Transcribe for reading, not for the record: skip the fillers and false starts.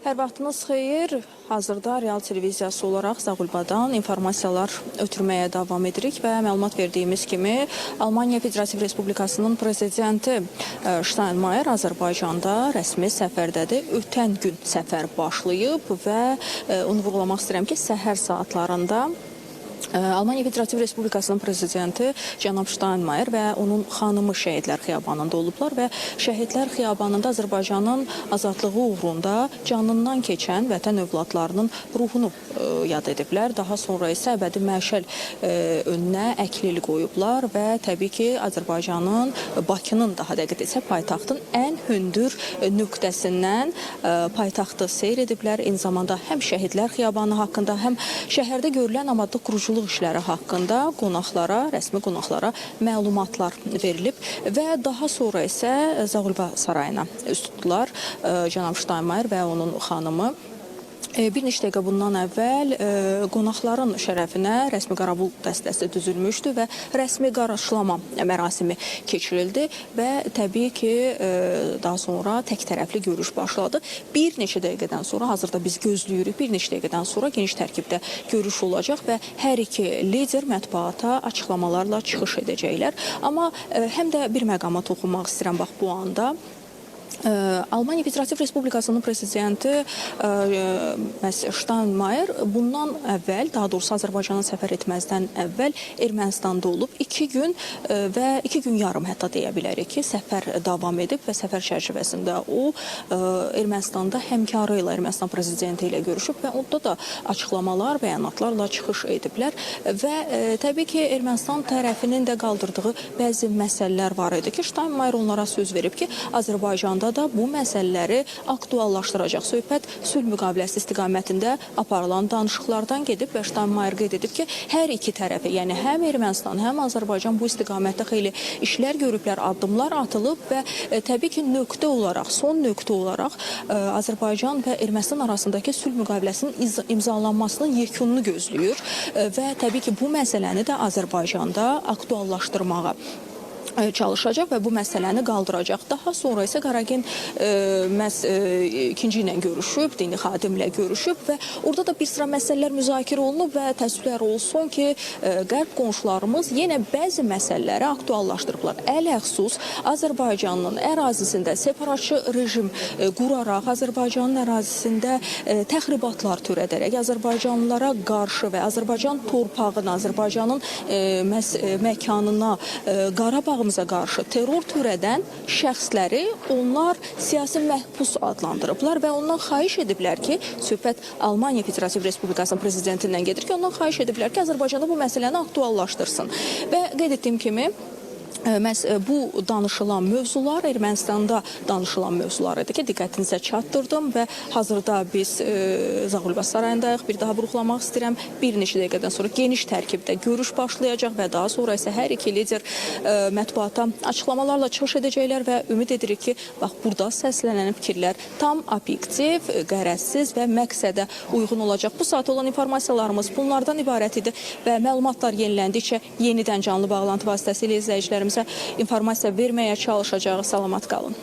Hər vaxtınız xeyir. Hazırda Real Televiziyası olaraq Zağulbadan informasiyalar ötürməyə davam edirik və məlumat verdiyimiz kimi Almaniya Federativ Respublikasının prezidenti Steinmeier Azərbaycanda rəsmi səfərdədir. Ötən gün səfər başlayıb və onu vurğulamaq istəyirəm ki, səhər saatlarında Almaniya Federativ Respublikasının prezidenti cənab Steinmeier və onun xanımı Şəhidlər Xiyabanında olublar və Şəhidlər Xiyabanında Azərbaycanın azadlığı uğrunda canından keçən vətən övladlarının ruhunu yad ediblər. Daha sonra isə əbədi məşəl önünə əklil qoyublar və təbii ki, Azərbaycanın, Bakının daha dəqiq isə paytaxtın ən hündür nöqtəsindən paytaxtı seyr ediblər. Eyni zamanda həm Şəhidlər Xiyabanı haqqında, həm şəhərdə görülən abadlıq quruculuq işləri haqqında qonaqlara, rəsmi qonaqlara məlumatlar verilib və daha sonra isə Zağulba sarayına üst tutdular cənab Steinmeier və onun xanımı. Bir neçə dəqiqə bundan əvvəl qonaqların şərəfinə rəsmi qaravul dəstəsi düzülmüşdü və rəsmi qarşılama mərasimi keçirildi və təbii ki, daha sonra tək tərəfli görüş başladı. Bir neçə dəqiqədən sonra, hazırda biz gözləyirik, bir neçə dəqiqədən sonra geniş tərkibdə görüş olacaq və hər iki lider mətbuata açıqlamalarla çıxış edəcəklər. Amma həm də bir məqama toxunmaq istəyirəm bax bu anda. Almaniya Federativ Respublikasının prezidenti Steinmeier bundan əvvəl, daha doğrusu Azərbaycana səfər etməzdən əvvəl Ermənistanda olub. 2 gün və 2 gün yarım hətta deyə bilərik ki, səfər davam edib və səfər çərçivəsində o Ermənistanda həmkarı ilə, Ermənistan prezidenti ilə görüşüb və onda da açıqlamalar, bəyanatlarla çıxış ediblər və təbii ki, Ermənistan tərəfinin də qaldırdığı bəzi məsələlər var idi ki, Steinmeier onlara söz verib ki, Azərbaycanda da bu məsələləri aktuallaşdıracaq. Söhbət sülh müqaviləsi istiqamətində aparılan danışıqlardan gedib və Steinmeier qeyd edib ki, hər iki tərəfi, yəni həm Ermənistan, həm Azərbaycan bu istiqamətdə xeyli işlər görüblər, addımlar atılıb və təbii ki, nöqtə olaraq, son nöqtə olaraq Azərbaycan və Ermənistan arasındakı sülh müqaviləsinin imzalanmasının yekununu gözləyir və təbii ki, bu məsələni də Azərbaycanda aktuallaşdırmağa çalışacaq və bu məsələni qaldıracaq. Daha sonra isə Qaragin məhz ikinci ilə görüşüb, dini xadimlə görüşüb və orada da bir sıra məsələlər müzakirə olunub və təəssüflər olsun ki, qərb qonşularımız yenə bəzi məsələləri aktuallaşdırıblar. Ələxüsus Azərbaycanın ərazisində separatçı rejim quraraq, Azərbaycanın ərazisində təxribatlar törədərək, Azərbaycanlılara qarşı və Azərbaycan torpağına, Azərbaycanın məkanına, Qarabağımıza qarşı terror törədən şəxsləri onlar siyasi məhbus adlandırıblar və ondan xahiş ediblər ki, söhbət Almaniya Federativ Respublikasının prezidentindən gedir ki, ondan xahiş ediblər ki, Azərbaycanda bu məsələni aktuallaşdırsın. Və qeyd etdiyim kimi, məhz bu danışılan mövzular Ermənistanda danışılan mövzular idi ki, diqqətinizə çatdırdım və hazırda biz Zağulba sarayındayıq. Bir daha vurğulamaq istəyirəm. Bir neçə dəqiqədən sonra geniş tərkibdə görüş başlayacaq və daha sonra isə hər iki lider mətbuata açıqlamalarla çıxış edəcəklər və ümid edirik ki, bax, burada səslənən fikirlər tam obyektiv, qərəzsiz və məqsədə uyğun olacaq. Bu saat olan informasiyalarımız bunlardan ibarət idi və məlumatlar yeniləndikcə yenidən canlı bağlantı vasitəsilə izləyicilərimizə informasiya verməyə çalışacağıq. Salamat qalın.